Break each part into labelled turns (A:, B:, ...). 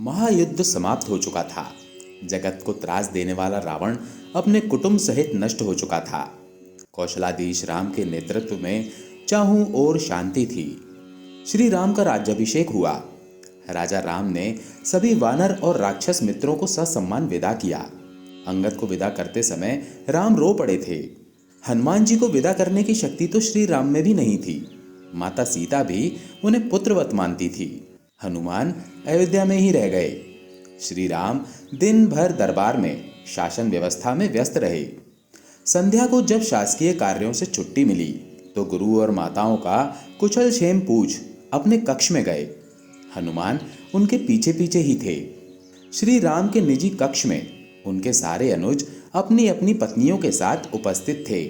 A: महायुद्ध समाप्त हो चुका था। जगत को त्रास देने वाला रावण अपने कुटुंब सहित नष्ट हो चुका था। कौशलाधीश राम के नेतृत्व में चारों ओर शांति थी। श्री राम का राज्याभिषेक हुआ। राजा राम ने सभी वानर और राक्षस मित्रों को ससम्मान विदा किया। अंगद को विदा करते समय राम रो पड़े थे। हनुमान जी को विदा करने की शक्ति तो श्री राम में भी नहीं थी। माता सीता भी उन्हें पुत्रवत मानती थी। हनुमान अयोध्या में ही रह गए। श्री राम दिन भर दरबार में शासन व्यवस्था में व्यस्त रहे। संध्या को जब शासकीय कार्यों से छुट्टी मिली तो गुरु और माताओं का कुशल क्षेम पूछ अपने कक्ष में गए। हनुमान उनके पीछे पीछे ही थे। श्री राम के निजी कक्ष में उनके सारे अनुज अपनी अपनी पत्नियों के साथ उपस्थित थे।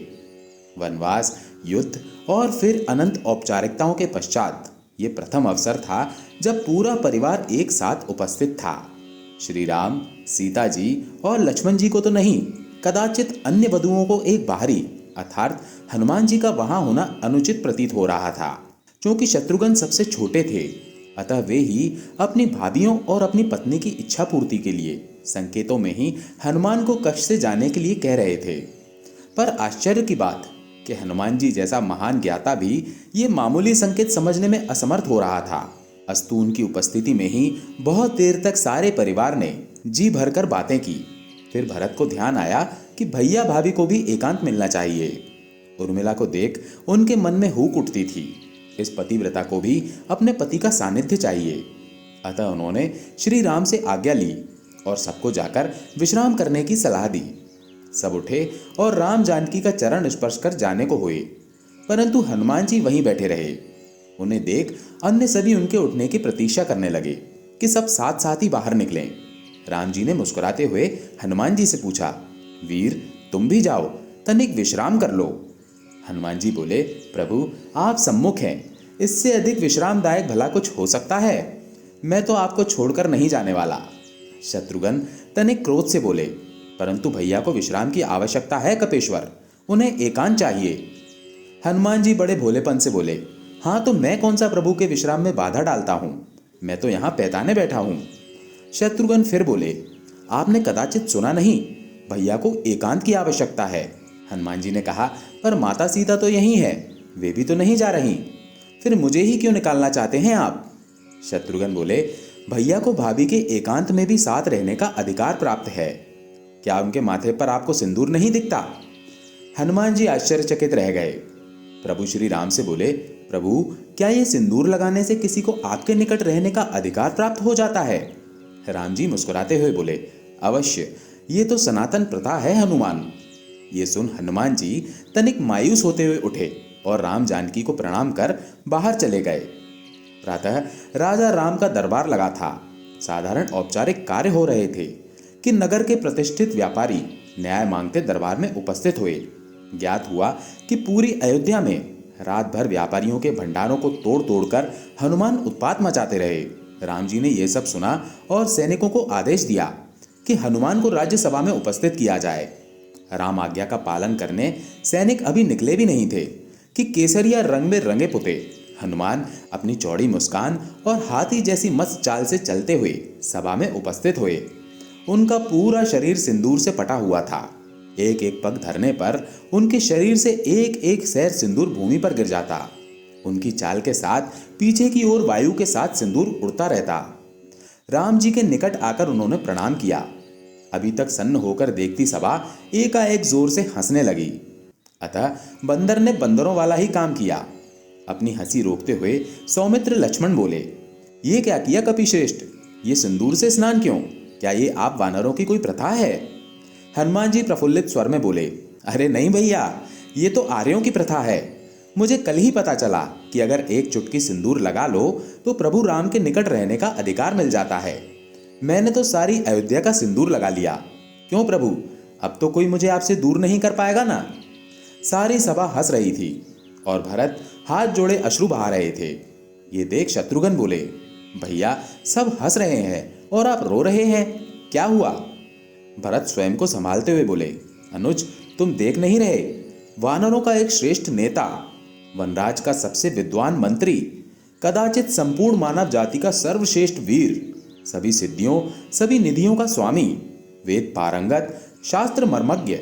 A: वनवास, युद्ध और फिर अनंत औपचारिकताओं के पश्चात ये प्रथम अवसर था जब पूरा परिवार एक साथ उपस्थित था। श्री राम, सीता जी और लक्ष्मण जी को तो नहीं, कदाचित अन्य वधुओं को एक बाहरी अर्थात हनुमान जी का वहां होना अनुचित प्रतीत हो रहा था। क्योंकि शत्रुघ्न सबसे छोटे थे, अतः वे ही अपनी भाभियों और अपनी पत्नी की इच्छा पूर्ति के लिए संकेतों में ही हनुमान को कक्ष से जाने के लिए कह रहे थे। पर आश्चर्य की बात कि हनुमान जी जैसा महान ज्ञाता भी ये मामूली संकेत समझने में असमर्थ हो रहा था। अस्तु उनकी उपस्थिति में ही बहुत देर तक सारे परिवार ने जी भरकर बातें की। फिर भरत को ध्यान आया कि भैया भाभी को भी एकांत मिलना चाहिए। उर्मिला को देख उनके मन में हुक उठती थी। इस पतिव्रता को भी अपने पति का सानिध्य चाहिए। अतः उन्होंने श्री राम से आज्ञा ली और सबको जाकर विश्राम करने की सलाह दी। सब उठे और राम जानकी का चरण स्पर्श कर जाने को हुए, परंतु हनुमान जी वहीं बैठे रहे। उन्हें देख अन्य सभी उनके उठने की प्रतीक्षा करने लगे कि सब साथ साथ ही बाहर निकलें। राम जी ने मुस्कुराते हुए हनुमान जी से पूछा, वीर तुम भी जाओ, तनिक विश्राम कर लो। हनुमान जी बोले, प्रभु आप सम्मुख हैं, इससे अधिक विश्रामदायक भला कुछ हो सकता है? मैं तो आपको छोड़कर नहीं जाने वाला। शत्रुघ्न तनिक क्रोध से बोले, परंतु भैया को विश्राम की आवश्यकता है कपेश्वर, उन्हें एकांत चाहिए। हनुमान जी बड़े भोलेपन से बोले, हाँ तो मैं कौन सा प्रभु के विश्राम में बाधा डालता हूँ, मैं तो यहाँ पैताने बैठा हूँ। शत्रुघ्न फिर बोले, आपने कदाचित सुना नहीं, भैया को एकांत की आवश्यकता है। हनुमान जी ने कहा, पर माता सीता तो यहीं है, वे भी तो नहीं जा रही, फिर मुझे ही क्यों निकालना चाहते हैं आप? शत्रुघ्न बोले, भैया को भाभी के एकांत में भी साथ रहने का अधिकार प्राप्त है। क्या उनके माथे पर आपको सिंदूर नहीं दिखता? हनुमान जी आश्चर्यचकित रह गए। प्रभु श्री राम से बोले, प्रभु क्या ये सिंदूर लगाने से किसी को आपके निकट रहने का अधिकार प्राप्त हो जाता है? राम जी मुस्कुराते हुए बोले, अवश्य, ये तो सनातन प्रथा है हनुमान। ये सुन हनुमान जी तनिक मायूस होते हुए उठे और राम जानकी को प्रणाम कर बाहर चले गए। प्रातः राजा राम का दरबार लगा था। साधारण औपचारिक कार्य हो रहे थे कि नगर के प्रतिष्ठित व्यापारी न्याय मांगते दरबार में उपस्थित हुए। ज्ञात हुआ कि पूरी अयोध्या में रात भर व्यापारियों के भंडारों को तोड़ तोड़कर हनुमान उत्पात मचाते रहे। राम जी ने यह सब सुना और सैनिकों को आदेश दिया कि हनुमान को राज्यसभा में उपस्थित किया जाए। राम आज्ञा का पालन करने सैनिक अभी निकले भी नहीं थे कि केसरिया रंग में रंगे पुते हनुमान अपनी चौड़ी मुस्कान और हाथी जैसी मस्त चाल से चलते हुए सभा में उपस्थित हुए। उनका पूरा शरीर सिंदूर से पटा हुआ था। एक एक पग धरने पर उनके शरीर से एक एक सैर सिंदूर भूमि पर गिर जाता। उनकी चाल के साथ पीछे की ओर वायु के साथ सिंदूर उड़ता रहता। राम जी के निकट आकर उन्होंने प्रणाम किया। अभी तक सन्न होकर देखती सभा एकाएक जोर से हंसने लगी। अतः बंदर ने बंदरों वाला ही काम किया। अपनी हंसी रोकते हुए सौमित्र लक्ष्मण बोले, ये क्या किया कपिश्रेष्ठ, ये सिंदूर से स्नान क्यों? क्या ये आप वानरों की कोई प्रथा है? हनुमान जी प्रफुल्लित स्वर में बोले, अरे नहीं भैया, ये तो आर्यों की प्रथा है। मुझे कल ही पता चला कि अगर एक चुटकी सिंदूर लगा लो तो प्रभु राम के निकट रहने का अधिकार मिल जाता है। मैंने तो सारी अयोध्या का सिंदूर लगा लिया। क्यों प्रभु, अब तो कोई मुझे आपसे दूर नहीं कर पाएगा ना? सारी सभा हंस रही थी और भरत हाथ जोड़े अश्रु बहा रहे थे। ये देख शत्रुघ्न बोले, भैया सब हंस रहे हैं और आप रो रहे हैं, क्या हुआ? भरत स्वयं को संभालते हुए बोले, अनुज तुम देख नहीं रहे, वानरों का एक श्रेष्ठ नेता, वनराज का सबसे विद्वान मंत्री, कदाचित संपूर्ण मानव जाति का सर्वश्रेष्ठ वीर, सभी सिद्धियों, सभी निधियों का स्वामी, वेद पारंगत, शास्त्र मर्मज्ञ,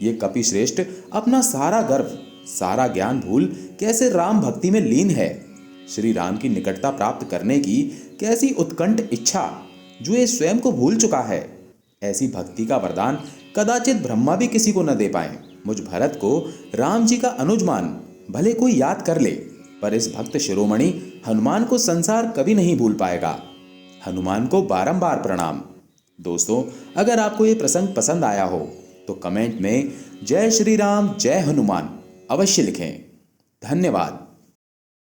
A: ये कपिश्रेष्ठ अपना सारा गर्व, सारा ज्ञान भूल कैसे राम भक्ति में लीन है। श्री राम की निकटता प्राप्त करने की कैसी उत्कंठ इच्छा, जो ये स्वयं को भूल चुका है। ऐसी भक्ति का वरदान कदाचित ब्रह्मा भी किसी को न दे पाए। मुझ भरत को राम जी का अनुज मान भले कोई याद कर ले, पर इस भक्त शिरोमणि हनुमान को संसार कभी नहीं भूल पाएगा। हनुमान को बारंबार प्रणाम। दोस्तों, अगर आपको ये प्रसंग पसंद आया हो तो कमेंट में जय श्री राम, जय हनुमान अवश्य लिखें। धन्यवाद।